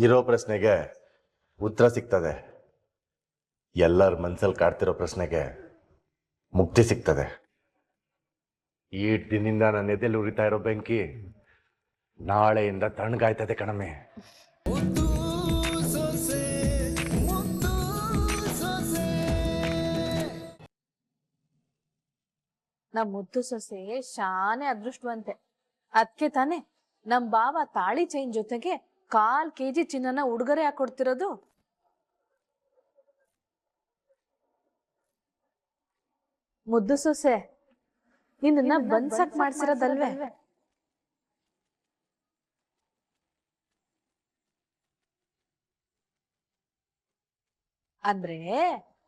ಇರೋ ಪ್ರಶ್ನೆಗೆ ಉತ್ತರ ಸಿಗ್ತದೆ. ಎಲ್ಲರ ಮನ್ಸಲ್ಲಿ ಕಾಡ್ತಿರೋ ಪ್ರಶ್ನೆಗೆ ಮುಕ್ತಿ ಸಿಗ್ತದೆ. ಈ ದಿನದಿಂದ ನನ್ನ ಎದೆಯಲ್ಲಿ ಉರಿತಾ ಇರೋ ಬೆಂಕಿ ನಾಳೆಯಿಂದ ತಣ್ಣಗಾಯ್ತದೆ ಕಣಮೆ. ನಮ್ ಮುದ್ದು ಸೊಸೆ ಶಾನೆ ಅದೃಷ್ಟವಂತೆ. ಅದ್ಕೆ ತಾನೆ ನಮ್ ಬಾವ ತಾಳಿ ಚೈನ್ ಜೊತೆಗೆ 1/4 kg ಚಿನ್ನನ ಉಡುಗೊರೆ ಹಾಕೊಡ್ತಿರೋದು. ಮುದ್ದು ಸೊಸೆ ನಿನ್ನ ಬನ್ಸಕ್ ಮಾಡ್ಸಿರೋದಲ್ವೇ? ಅಂದ್ರೆ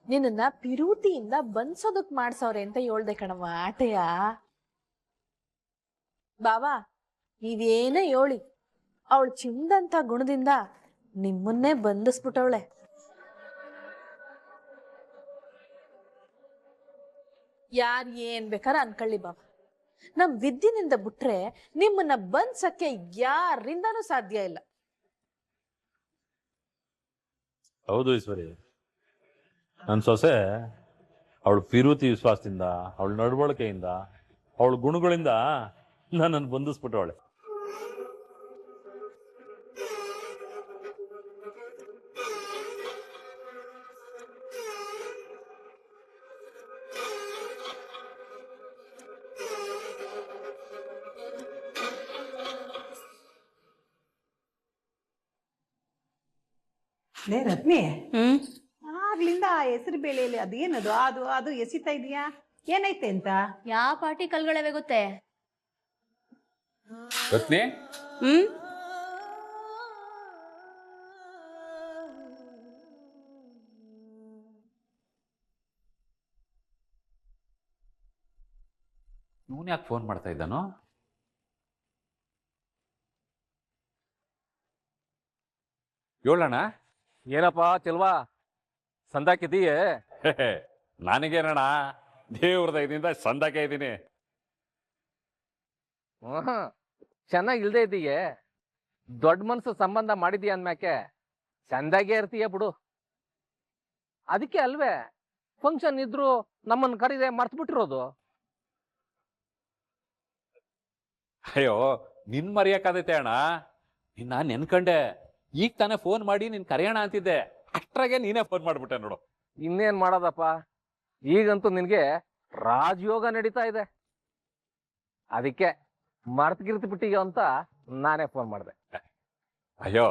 ನಿನ್ನ ಪಿರೂತಿಯಿಂದ ಬನ್ಸೋದಕ್ ಮಾಡ್ಸವ್ರೆ ಅಂತ ಹೇಳ್ದೆ ಕಣವ ಆಟೆಯ. ಬಾವಾ ನೀವೇನೇ ಹೇಳಿ ಅವಳು ಚಿಂದಂತ ಗುಣದಿಂದ ನಿಮ್ಮನ್ನೇ ಬಂಧಿಸ್ಬಿಟ್ಟವಳೆ. ಯಾರ್ ಏನ್ ಬೇಕಾರ ಅನ್ಕೊಳ್ಳಿ ಬಾಬಾ, ನಮ್ ವಿದ್ಯೆನಿಂದ ಬಿಟ್ರೆ ನಿಮ್ಮನ್ನ ಬಂದ್ಸಕ್ಕೆ ಯಾರಿಂದಾನೂ ಸಾಧ್ಯ ಇಲ್ಲ. ಹೌದು ಈಶ್ವರಿ, ನನ್ನ ಸೊಸೆ ಅವಳು ಪಿರುತಿ ವಿಶ್ವಾಸದಿಂದ, ಅವಳ ನಡವಳಿಕೆಯಿಂದ, ಅವಳ ಗುಣಗಳಿಂದ ನನ್ನನ್ನು ಬಂಧಿಸ್ಬಿಟ್ಟವಳೆ. ಲೇ ರತ್ನಿ, ಆಗ್ಲಿಂದ ಆ ಹೆಸರು ಬೇಳೆಯಲ್ಲಿ ಅದೇನದು ಅದು ಅದು ಎಸಿತಾ ಇದೀಯಾ? ಏನೈತೆ ಅಂತ? ಯಾವ ಪಾರ್ಟಿ ಕಲ್ಗಳವೆ ಗೊತ್ತೇ? ರತ್ನಿ, ಇವನ್ ಯಾಕೆ ಫೋನ್ ಮಾಡ್ತಾ ಇದ್ದಾನೋ? ಹೇಳೋಣ. ಏನಪ್ಪಾ ಚೆಲ್ವಾ, ಸಂದಾಕಿದೀಯೇ? ನನಗೇನಣ್ಣ, ದೇವ್ರ ದಯದಿಂದ ಸಂದಾಕೆ ಇದ್ದೀನಿ. ಚೆನ್ನಾಗಿ ಇಲ್ದೇ ಇದ್ದೀಯೇ, ದೊಡ್ಡ ಮನ್ಸು ಸಂಬಂಧ ಮಾಡಿದೀಯ ಅಂದ್ಮ್ಯಾಕೆ ಚಂದಾಗೆ ಇರ್ತೀಯ ಬಿಡು. ಅದಕ್ಕೆ ಅಲ್ವೇ ಫಂಕ್ಷನ್ ಇದ್ರು ನಮ್ಮನ್ನು ಕರೀದೆ ಮರ್ತು ಬಿಟ್ಟಿರೋದು. ಅಯ್ಯೋ, ನಿನ್ ಮರೆಯಕ್ಕಾದೈತೆ ಅಣ್ಣ. ನಿನ್ನ ನೆನ್ಕಂಡೆ, ಈಗ ತಾನೇ ಫೋನ್ ಮಾಡಿ ನಿನ್ ಕರೆಯೋಣ ಅಂತಿದ್ದೆ, ಅಷ್ಟ್ರಾಗೆ ನೀನೇ ಫೋನ್ ಮಾಡ್ಬಿಟ್ಟೆ ನೋಡು. ಇನ್ನೇನ್ ಮಾಡೋದಪ್ಪ, ಈಗಂತೂ ನಿನ್ಗೆ ರಾಜಯೋಗ ನಡೀತಾ ಇದೆ. ಅದಕ್ಕೆ ಮರ್ತ್ಗಿರ್ತಿ ಬಿಟ್ಟಿಗೆ ಅಂತ ನಾನೇ ಫೋನ್ ಮಾಡಿದೆ. ಅಯ್ಯೋ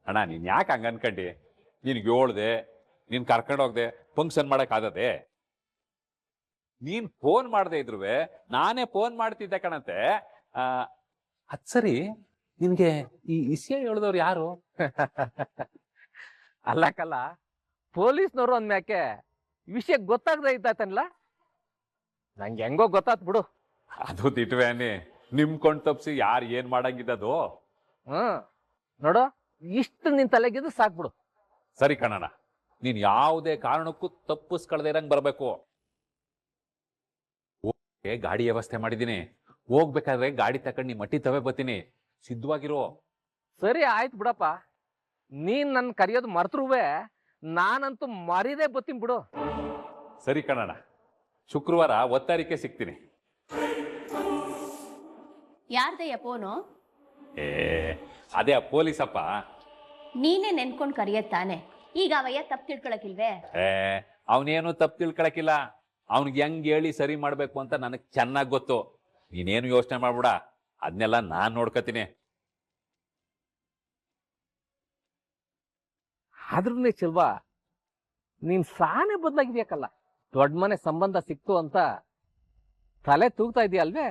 ಅಣ್ಣ, ನೀನ್ ಯಾಕೆ ಹಂಗ ಅನ್ಕಂಡಿ? ನಿನ್ಗೆ ಹೇಳ್ದೆ, ನೀನ್ ಕರ್ಕೊಂಡೋಗ್ದೆ ಫಂಕ್ಷನ್ ಮಾಡಕ್ ಆಗದೆ? ನೀನ್ ಫೋನ್ ಮಾಡದೆ ಇದ್ರುವೆ ನಾನೇ ಫೋನ್ ಮಾಡ್ತಿದ್ದೆ ಕಣಂತೆ. ಅದ್ ಸರಿ, ನಿನ್ಗೆ ಈ ವಿಷಯ ಹೇಳಿದವ್ರು ಯಾರು? ಅಲ್ಲಕ್ಕಲ್ಲ, ಪೊಲೀಸ್ನವರು ಅಂದ್ಮ್ಯಾಕೆ ವಿಷಯ ಗೊತ್ತಾಗದೆ ಇದ್ದಾತನ್ಲ, ನಂಗೆ ಹೆಂಗೋ ಗೊತ್ತಾತ್ ಬಿಡು. ಅದು ತಿಟ್ವೆ ಅನ್ನಿ, ನಿಮ್ ಕೊಂಡ್ ತಪ್ಸಿ ಯಾರು ಏನ್ ಮಾಡಂಗಿದ್ದದು? ನೋಡು, ಇಷ್ಟು ನಿನ್ ತಲೆಗಿದ್ದು ಸಾಕ್ಬಿಡು. ಸರಿ ಕಣಣ್ಣ, ನೀನ್ ಯಾವುದೇ ಕಾರಣಕ್ಕೂ ತಪ್ಪಿಸ್ಕೊಳ್ದೆ ಇರಂಗ್ ಬರ್ಬೇಕು. ಗಾಡಿ ವ್ಯವಸ್ಥೆ ಮಾಡಿದೀನಿ, ಹೋಗ್ಬೇಕಾದ್ರೆ ಗಾಡಿ ತಕೊಂಡ್ ನೀ ಮಟ್ಟಿ ತವೆ ಬರ್ತೀನಿ, ಸಿದ್ಧವಾಗಿರೋ. ಸರಿ ಆಯ್ತು ಬಿಡಪ್ಪ, ನೀನ್ ನನ್ ಕರೆಯೋದು ಮರ್ತರುವೆ ನಾನಂತೂ ಮರಿದೇ ಬತ್ತೀನಿ ಬಿಡು. ಸರಿ ಕಣಣ್ಣ, ಶುಕ್ರವಾರ ಒತ್ತಾರಿಕೆ ಸಿಗ್ತೀನಿ. ಯಾರ್ದಯ್ಯ ಫೋನು? ಅದೇ ಪೊಲೀಸಪ್ಪ. ನೀನೇ ನೆನ್ಕೊಂಡ್ ಕರಿಯತ್ತಾನೆ, ಈಗ ಅವಯ್ಯ ತಪ್ಪು ತಿಳ್ಕೊಳಕಿಲ್ವೇ? ಅವನೇನು ತಪ್ಪು ತಿಳ್ಕೊಳಕಿಲ್ಲ, ಅವನಿಗೆ ಹೆಂಗ್ ಹೇಳಿ ಸರಿ ಮಾಡ್ಬೇಕು ಅಂತ ನನಗ್ ಚೆನ್ನಾಗ್ ಗೊತ್ತು. ನೀನೇನು ಯೋಚನೆ ಮಾಡ್ಬಿಡ, ಅದನ್ನೆಲ್ಲ ನಾನ್ ನೋಡ್ಕತೀನಿ. ಆದ್ರೂ ಚೆಲ್ವಾ, ನೀನ್ ಸಾನೆ ಬದಲಾಗಿದ್ಯಾಕಲ್ಲ. ದೊಡ್ಡ ಮನೆ ಸಂಬಂಧ ಸಿಕ್ತು ಅಂತ ತಲೆ ತೂಗ್ತಾ ಇದೀಯಲ್ವೇ?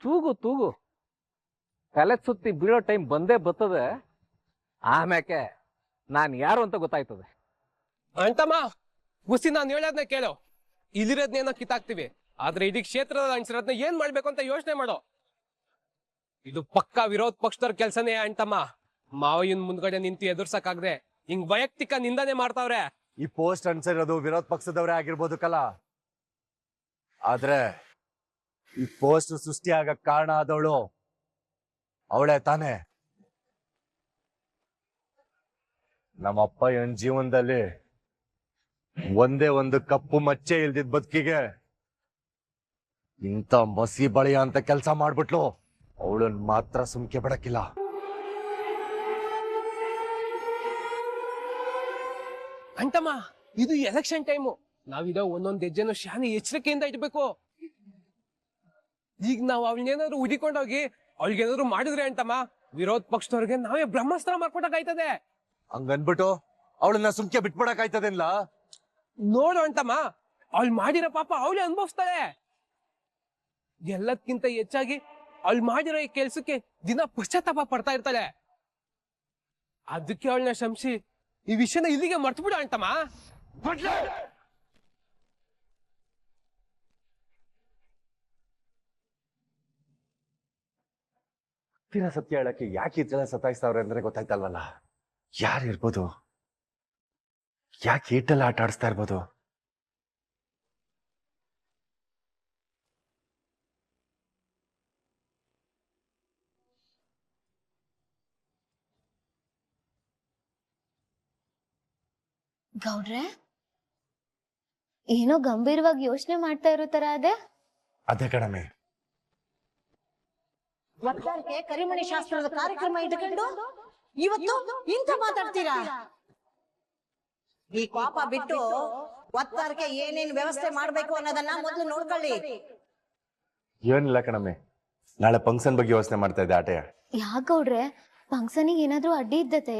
ತೂಗು ತೂಗು, ತಲೆ ಸುತ್ತಿ ಬೀಳೋ ಟೈಮ್ ಬಂದೇ ಬರ್ತದೆ. ಆಮ್ಯಾಕೆ ನಾನ್ ಯಾರು ಅಂತ ಗೊತ್ತಾಯ್ತದೆ. ಅಂತಮ್ಮ ಗುಸಿ, ನಾನು ಹೇಳೋದ್ನ ಕೇಳು. ಇಲ್ಲಿರೋದ್ನೇನೋ ಕಿತ್ತಾಕ್ತಿವಿ, ಆದ್ರೆ ಇಡೀ ಕ್ಷೇತ್ರದ ಅನ್ಸಿರೋದ್ನ ಏನ್ ಮಾಡ್ಬೇಕು ಅಂತ ಯೋಚನೆ ಮಾಡೋ. ಇದು ಪಕ್ಕಾ ವಿರೋಧ ಪಕ್ಷದವ್ರ ಕೆಲ್ಸನೇ ಅಂತಮ್ಮ. ಮಾವಯ್ಯನ್ ಮುಂದ್ಗಡೆ ನಿಂತು ಎದುರ್ಸಕ್ಕಾಗ್ದೆ ಹಿಂಗ್ ವೈಯಕ್ತಿಕ ನಿಂದನೆ ಮಾಡ್ತಾವ್ರೆ. ಈ ಪೋಸ್ಟ್ ಅನ್ಸರಿರೋದು ವಿರೋಧ ಪಕ್ಷದವರೇ ಆಗಿರ್ಬೋದು ಕಲ, ಆದ್ರೆ ಈ ಪೋಸ್ಟ್ ಸೃಷ್ಟಿ ಆಗಕ್ ಕಾರಣ ಆದವಳು ಅವಳೇ ತಾನೆ. ನಮ್ಮಪ್ಪ ಇವನ್ ಜೀವನದಲ್ಲಿ ಒಂದೇ ಒಂದು ಕಪ್ಪು ಮಚ್ಚೆ ಇಲ್ದಿದ್ ಬದುಕಿಗೆ ಇಂಥ ಮಸಿ ಬಳಿಯ ಅಂತ ಕೆಲಸ ಮಾಡ್ಬಿಟ್ಲು. ಅವಳನ್ ಮಾತ್ರ ಸುಮ್ಕೆ ಬಿಡಕ್ಕಿಲ್ಲ. ಅಂಟಮ್ಮ, ಇದು ಎಲೆಕ್ಷನ್ ಟೈಮು. ನಾವಿದ ಒಂದೊಂದ್ ಹೆಜ್ಜೆನು ಶಾನೆ ಎಚ್ಚರಿಕೆಯಿಂದ ಇಡ್ಬೇಕು. ಈಗ ನಾವ್ ಅವಳನ್ನೇನಾದ್ರು ಹುಡಿಕೊಂಡೋಗಿ ಅವಳಿಗೇನಾದ್ರು ಮಾಡಿದ್ರೆ ಅಂಟಮ್ಮ, ವಿರೋಧ ಪಕ್ಷದವ್ರಿಗೆ ನಾವೇ ಬ್ರಹ್ಮಾಸ್ತ್ರ ಮಾಡ್ಕೊಡಕ್ಕಾಯ್ತದೆ. ಹಂಗನ್ಬಿಟ್ಟು ಅವಳನ್ನ ಸುಮ್ಕೆ ಬಿಟ್ಬಿಡಕ್ಕಾಯ್ತದೇನ್ಲ? ನೋಡು ಅಂಟಮ್ಮ, ಅವಳು ಮಾಡಿರೋ ಪಾಪ ಅವಳೇ ಅನುಭವಿಸ್ತಾಳೆ. ಎಲ್ಲದಕ್ಕಿಂತ ಹೆಚ್ಚಾಗಿ ಅವಳು ಮಾಡಿರೋ ಈ ಕೆಲ್ಸಕ್ಕೆ ದಿನ ಪಶ್ಚಾತ್ತಾಪ ಪಡ್ತಾ ಇರ್ತಾಳೆ. ಅದಕ್ಕೆ ಅವಳನ್ನ ಶಂಸಿ ಈ ವಿಷಯನ ಇಲ್ಲಿಗೆ ಮರ್ತು ಬಿಡು ಅಂಟಮ್ಮ. ತೀರಾ ಸತ್ಯ ಹೇಳಕ್ಕೆ ಯಾಕೆ ಈ ಜನ ಸತಾಯಿಸ್ತಾವ್ರೆ ಅಂದ್ರೆ ಗೊತ್ತಾಯ್ತಲ್ವಲ್ಲ. ಯಾರು ಇರ್ಬೋದು? ಯಾಕೆ ಈಟೆಲ್ಲ ಆಟ ಆಡಿಸ್ತಾ ಇರ್ಬೋದು? ಗೌಡ್ರೆ, ಏನೋ ಗಂಭೀರವಾಗಿ ಯೋಚನೆ ಮಾಡ್ತಾ ಇರೋ ತರ ಅದೇ. ಅದೇ ಕಣಮೆ, ಒತ್ತಾರಕ್ಕೆ ಕರಿಮಣಿ ಶಾಸ್ತ್ರದ ಕಾರ್ಯಕ್ರಮ ಇಟ್ಕೊಂಡು ಇವತ್ತು ಇಂಥ ಮಾತಾಡ್ತೀರಾ? ಈ ಪಾಪ ಬಿಟ್ಟು ಒತ್ತಾರಕ್ಕೆ ಏನೇನ್ ವ್ಯವಸ್ಥೆ ಮಾಡ್ಬೇಕು ಅನ್ನೋದನ್ನ ಮೊದಲು ನೋಡ್ಕೊಳ್ಳಿ. ಏನಿಲ್ಲ ಕಣಮೆ, ನಾಳೆ ಫಂಕ್ಷನ್ ಬಗ್ಗೆ ಯೋಚನೆ ಮಾಡ್ತಾ ಇದ್ದೆ ಆಟೆಯ. ಯಾಕ ಗೌಡ್ರೆ, ಫಂಕ್ಷನಿಗೆ ಏನಾದ್ರೂ ಅಡ್ಡಿ ಇದ್ದತೆ?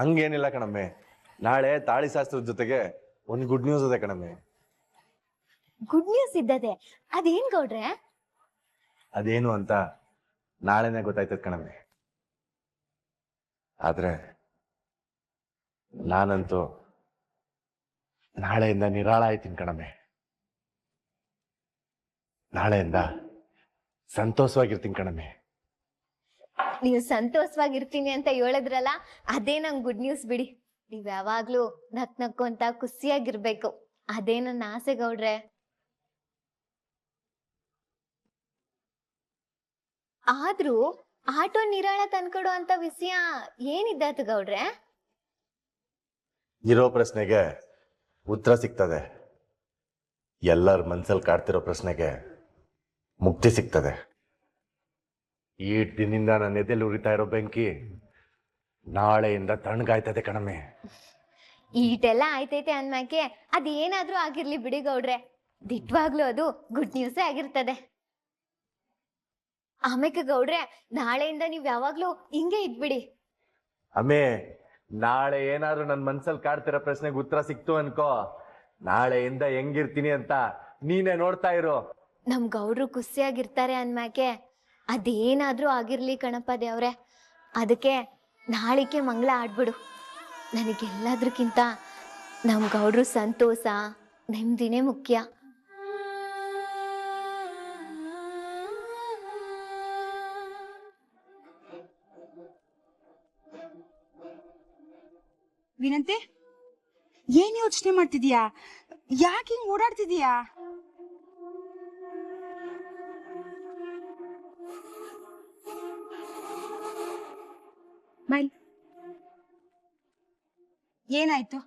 ಹಂಗೇನಿಲ್ಲ ಕಣಮ್ಮೆ, ನಾಳೆ ತಾಳಿ ಶಾಸ್ತ್ರದ ಜೊತೆಗೆ ಒಂದು ಗುಡ್ ನ್ಯೂಸ್ ಇದೆ ಕಣಮ್ಮೆ. Good news ಇದ್ದದೆ? ಅದೇನ್ ಗೌಡ್ರೆ? ಅದೇನು ಅಂತ ನಾಳೆನೆ ಗೊತ್ತಾಯ್ತದ ಕಣಮ್ಮೆ. ಆದ್ರೆ ನಾನಂತೂ ನಾಳೆಯಿಂದ ನಿರಾಳ ಆಯ್ತೀನಿ ಕಣಮ್ಮೆ. ನಾಳೆಯಿಂದ ಸಂತೋಷವಾಗಿರ್ತೀನಿ ಕಣಮ್ಮೆ. ನೀವು ಸಂತೋಷವಾಗಿರ್ತೀನಿ ಅಂತ ಹೇಳಿದ್ರಲ್ಲ, ಅದೇ ನಂಗೆ ಗುಡ್ ನ್ಯೂಸ್ ಬಿಡಿ. ನೀವ್ ಯಾವಾಗ್ಲೂ ನಕ್ಕೊಂತ ಖುಷಿಯಾಗಿರ್ಬೇಕು, ಅದೇ ನನ್ನ ಆಸೆ ಗೌಡ್ರೆ. ಆದ್ರೂ ಆಟೋ ನಿರಾಳ ತಂದ್ಕೊಡು ಅಂತ ವಿಷಯ ಏನಿದ್ದಾತು ಗೌಡ್ರೆ? ಇರೋ ಪ್ರಶ್ನೆಗೆ ಉತ್ತರ ಸಿಗ್ತದೆ, ಎಲ್ಲರ ಮನ್ಸಲ್ಲಿ ಕಾಡ್ತಿರೋ ಪ್ರಶ್ನೆಗೆ ಮುಕ್ತಿ ಸಿಗ್ತದೆ. ಈ ದಿನದಿಂದ ನನ್ನ ಎದೆಯಲ್ಲಿ ಉರಿತಾ ಇರೋ ಬೆಂಕಿ ನಾಳೆಯಿಂದ ತಣ್ಣಗಾಯ್ತದೆ ಕಣಮ್ಮೆ. ಈಟೆಲ್ಲ ಆಯ್ತೈತೆ ಅಂದ್ಮ್ಯಾಕೆ ಅದೇನಾದ್ರೂ ಆಗಿರ್ಲಿ ಬಿಡಿ ಗೌಡ್ರೆ, ದಿಟ್ವಾಗ್ಲೂ ಅದು ಗುಡ್ ನ್ಯೂಸೇ ಆಗಿರ್ತದೆ. ಆಮೇಲೆ ಗೌಡ್ರೆ, ನಾಳೆಯಿಂದ ನೀವ್ ಯಾವಾಗ್ಲೂ ಹಿಂಗೆ ಇದ್ಬಿಡಿ. ಅಮ್ಮೆ, ನಾಳೆ ಏನಾದ್ರು ನನ್ನ ಮನ್ಸಲ್ಲಿ ಕಾಡ್ತಿರೋ ಪ್ರಶ್ನೆಗೆ ಉತ್ತರ ಸಿಕ್ತು ಅನ್ಕೋ, ನಾಳೆಯಿಂದ ಹೆಂಗಿರ್ತೀನಿ ಅಂತ ನೀನೇ ನೋಡ್ತಾ ಇರು. ನಮ್ ಗೌಡ್ರು ಖುಷಿಯಾಗಿರ್ತಾರೆ ಅಂದ್ಮ್ಯಾಕೆ ಅದೇನಾದ್ರೂ ಆಗಿರ್ಲಿ ಕಣಪ್ಪ ದೇವ್ರೆ. ಅದಕ್ಕೆ ನಾಳಿಕೆ ಮಂಗಳ ಆಡ್ಬಿಡು. ನನಗೆಲ್ಲದ್ರಕ್ಕಿಂತ ನಮ್ ಗೌಡ್ರು ಸಂತೋಷ ನೆಮ್ಮದಿನೇ ಮುಖ್ಯ. ವಿನಂತಿ, ಏನ್ ಯೋಚನೆ ಮಾಡ್ತಿದ್ಯಾ? ಯಾಕೆ ಹಿಂಗ್ ಓಡಾಡ್ತಿದ್ಯಾ? ಮೈಲ್, ಏನಾಯ್ತು?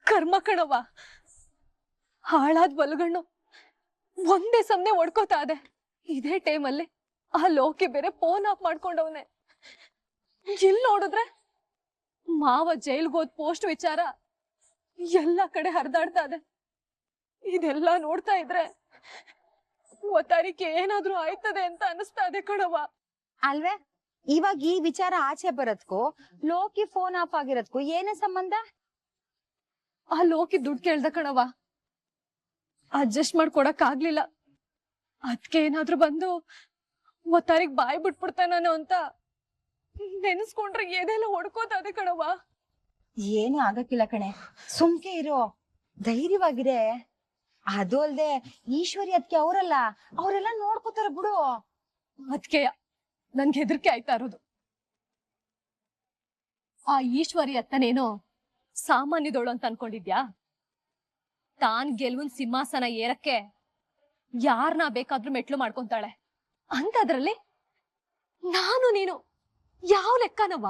ಕರ್ಮ ಕಣವ, ಹಾಳಾದ್ ಬಲಗಣ್ಣು ಒಂದೇ ಸಮನೆ ಒಡ್ಕೋತಾ ಇದೆ. ಇದೇ ಟೈಮಲ್ಲಿ ಆ ಲೋಕಿ ಬೇರೆ ಫೋನ್ ಆಫ್ ಮಾಡ್ಕೊಂಡವನೆ. ಇಲ್ಲಿ ನೋಡಿದ್ರೆ ಮಾವ ಜೈಲ್ಗೆ ಹೋದ್ ಪೋಸ್ಟ್ ವಿಚಾರ ಎಲ್ಲ ಕಡೆ ಹರಿದಾಡ್ತಾ ಇದೆ. ಇದೆಲ್ಲ ನೋಡ್ತಾ ಇದ್ರೆ ಒತ್ತಾರಿಕೆ ಏನಾದ್ರೂ ಆಯ್ತದೆ ಅಂತ ಅನಿಸ್ತಾ ಇದೆ ಕಣವ. ಅಲ್ವೇ, ಇವಾಗ ಈ ವಿಚಾರ ಆಚೆ ಬರೋದ್ಕೂ ಲೋಕಿ ಫೋನ್ ಆಫ್ ಆಗಿರೋದ್ಕೂ ಏನೇ ಸಂಬಂಧ? ಆ ಲೋಕಿ ದುಡ್ಡು ಕೇಳ್ದ ಕಣವ, ಅಡ್ಜಸ್ಟ್ ಮಾಡ್ಕೊಡಕ್ ಆಗ್ಲಿಲ್ಲ. ಅದ್ಕೆ ಏನಾದ್ರೂ ಬಂದು ಒತ್ತಾರಿಗೆ ಬಾಯಿ ಬಿಟ್ಬಿಡ್ತಾನೋ ಅಂತ ನೆನೆಸ್ಕೊಂಡ್ರೆ ಎದೆಲ್ಲ ಹೊಡ್ಕೋತದೆ ಕಣವ. ಏನು ಆಗಕ್ಕಿಲ್ಲ ಕಣೆ, ಸುಮ್ಕೆ ಇರೋ, ಧೈರ್ಯವಾಗಿದೆ. ಅದು ಅಲ್ದೆ ಈಶ್ವರಿ ಅದಕ್ಕೆ ಅವರಲ್ಲ, ಅವರೆಲ್ಲ ನೋಡ್ಕೋತಾರ ಬಿಡು. ಅದ್ಕೆ ನನ್ಗೆ ಹೆದರಿಕೆ ಆಯ್ತಾ ಇರೋದು. ಆ ಈಶ್ವರಿ ಅತ್ತನೇನು ಸಾಮಾನ್ಯದೋಳು ಅಂತ ಅನ್ಕೊಂಡಿದ್ಯಾ? ತಾನ್ ಗೆಲುವಿನ ಸಿಂಹಾಸನ ಏರಕ್ಕೆ ಯಾರನ್ನ ಬೇಕಾದ್ರೂ ಮೆಟ್ಲು ಮಾಡ್ಕೊಂತಾಳೆ. ಅಂತದ್ರಲ್ಲಿ ನಾನು ನೀನು ಯಾವ ಲೆಕ್ಕನವ್ವ?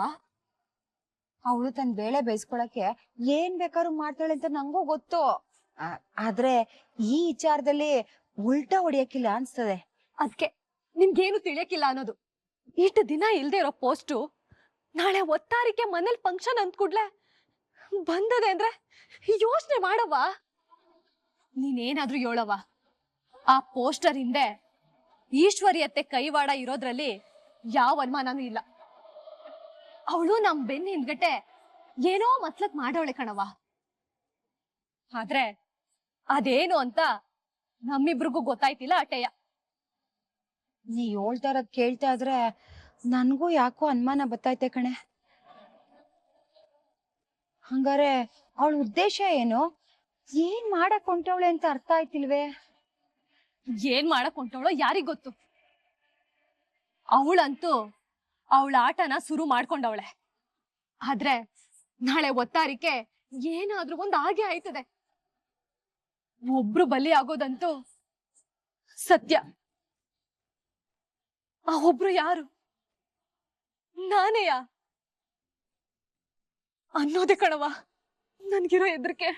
ಅವಳು ತನ್ನ ಬೇಳೆ ಬೇಯಿಸ್ಕೊಳಕ್ಕೆ ಏನ್ ಬೇಕಾದ್ರೂ ಮಾಡ್ತಾಳೆ ಅಂತ ನಂಗೂ ಗೊತ್ತು. ಆದ್ರೆ ಈ ವಿಚಾರದಲ್ಲಿ ಉಲ್ಟಾ ಹೊಡಿಯಕ್ಕಿಲ್ಲ ಅನ್ಸ್ತದೆ. ಅದ್ಕೆ ನಿಮ್ಗೇನು ತಿಳಿಯಕ್ಕಿಲ್ಲ ಅನ್ನೋದು. ಇಷ್ಟು ದಿನ ಇಲ್ದೇ ಇರೋ ಪೋಸ್ಟು ನಾಳೆ ಒತ್ತಾರಿಕೆ ಮನೇಲಿ ಫಂಕ್ಷನ್ ಅಂದ್ ಕೂಡ್ಲೆ ಬಂದದೆ ಅಂದ್ರೆ ಯೋಚನೆ ಮಾಡವ್ವ. ನೀನೇನಾದ್ರೂ ಹೇಳವ್ವ, ಆ ಪೋಸ್ಟರ್ ಹಿಂದೆ ಈಶ್ವರಿಯತ್ತೆ ಕೈವಾಡ ಇರೋದ್ರಲ್ಲಿ ಯಾವ ಅನುಮಾನನೂ ಇಲ್ಲ. ಅವಳು ನಮ್ ಬೆನ್ನ ಹಿಂದ್ಗಟ್ಟೆ ಏನೋ ಮತ್ಲಕ್ ಮಾಡೋಳೆ ಕಣವ್ವ. ಆದ್ರೆ ಅದೇನು ಅಂತ ನಮ್ಮಿಬ್ರಿಗೂ ಗೊತ್ತಾಯ್ತಿಲ್ಲ ಅಟೆಯ. ನೀ ಹೇಳ್ತಾ ಇರೋದ್ ಕೇಳ್ತಾ ಇದ್ರೆ ನನ್ಗೂ ಯಾಕೋ ಅನುಮಾನ ಬತ್ತೈತೆ ಕಣೆ. ಹಂಗಾರೆ ಅವಳ ಉದ್ದೇಶ ಏನು? ಏನ್ ಮಾಡಕ್ ಹೊಂಟವಳೆ ಅಂತ ಅರ್ಥ ಆಯ್ತಿಲ್ವೇ? ಏನ್ ಮಾಡಕ್ ಹೊಂಟವಳೋ ಯಾರಿಗ್ ಗೊತ್ತು. ಅವಳಂತೂ ಅವಳ ಆಟನ ಶುರು ಮಾಡ್ಕೊಂಡವಳೆ. ಆದ್ರೆ ನಾಳೆ ಒತ್ತಾರಿಕೆ ಏನಾದ್ರೂ ಒಂದ್ ಹಾಗೆ ಆಯ್ತದೆ. ಒಬ್ರು ಬಲಿ ಆಗೋದಂತೂ ಸತ್ಯ. ಆ ಒಬ್ರು ಯಾರು? ನಾನೇಯಾ ಅನ್ನೋದೇ ಕಣವ ನನ್ಗಿರೋ ಹೆದರಿಕೆ.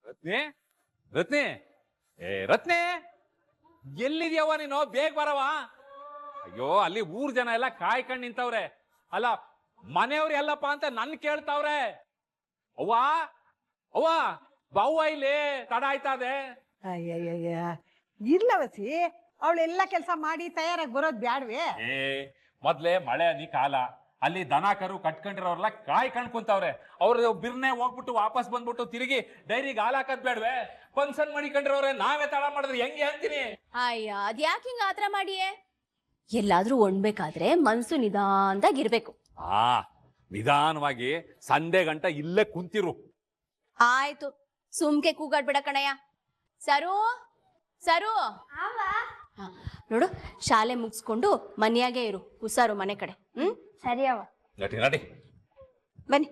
ರತ್ನೆ, ರತ್ನೆ, ರತ್ನೆ, ಎಲ್ಲಿದ್ಯಾವ ನೀನು? ಬೇಗ ಬರವ. ಅಯ್ಯೋ, ಅಲ್ಲಿ ಊರ್ ಜನ ಎಲ್ಲ ಕಾಯ್ಕೊಂಡ್ ನಿಂತವ್ರೆ. ಅಲ್ಲ, ಮನೆಯವ್ರು ಎಲ್ಲಪ್ಪ ಅಂತ ನನ್ ಕೇಳ್ತಾವ್ರೆ. ಅವ್ವ, ಅವ್ವ, ಬಾವ್ವ, ಇಲ್ಲಿ ತಡ ಆಯ್ತದೆ. ಅಯ್ಯಯ್ಯ, ಇರ್ಲವಸಿ, ಅವಳೆಲ್ಲ ಕೆಲಸ ಮಾಡಿ ತಯಾರಾಗಿ ಬರೋದ್ ಬ್ಯಾಡ್ವೆ? ಮೊದ್ಲೇ ಮಳೆ ಹನಿ ಕಾಲ, ಅಲ್ಲಿ ದನ ಕರು ಕಟ್ಕೊಂಡಿರೋರ್ಲ ಕಾಯ್ಕೊಂಡ್ ಕುಂತವ್ರೆ. ಅವ್ರ ಬಿರ್ನೆ ಹೋಗ್ಬಿಟ್ಟು ವಾಪಸ್ ಬಂದ್ಬಿಟ್ಟು ತಿರುಗಿ ಡೈರಿಗೆ ಹಾಲ್ ಹಾಕದ್ ಬೇಡ್ವೆ? ಫಂಕ್ಷನ್ ಮಾಡಿಕೊಂಡಿರೋರೆ, ನಾವೇ ತಡ ಮಾಡಿದ್ರೆ ಹೆಂಗೆ ಅಂತೀನಿ. ಅಯ್ಯ, ಅದ್ಯಾಕೆ ಹಿಂಗ ಆತರ ಮಾಡಿಯೇ? ಎಲ್ಲಾದ್ರೂ ಒಣ್ಬೇಕಾದ್ರೆ ಮನ್ಸು ನಿಧಾನದಾಗಿರ್ಬೇಕು. ನಿಧಾನವಾಗಿ ಸಂಡೆ ಗಂಟ ಇಲ್ಲೇ ಕುಂತಿರು. ಆಯ್ತು, ಸುಮ್ಕೆ ಕೂಗಾಡ್ಬೇಡ ಕಣಯ್ಯ. ಸರು, ಸರು, ನೋಡು, ಶಾಲೆ ಮುಗಿಸ್ಕೊಂಡು ಮನ್ಯಾಗೆ ಇರು, ಹುಷಾರು ಮನೆ ಕಡೆ. ಸರಿ ಅವ್ವ. ನಡಿ ನಡಿ. ಬನ್ನಿ.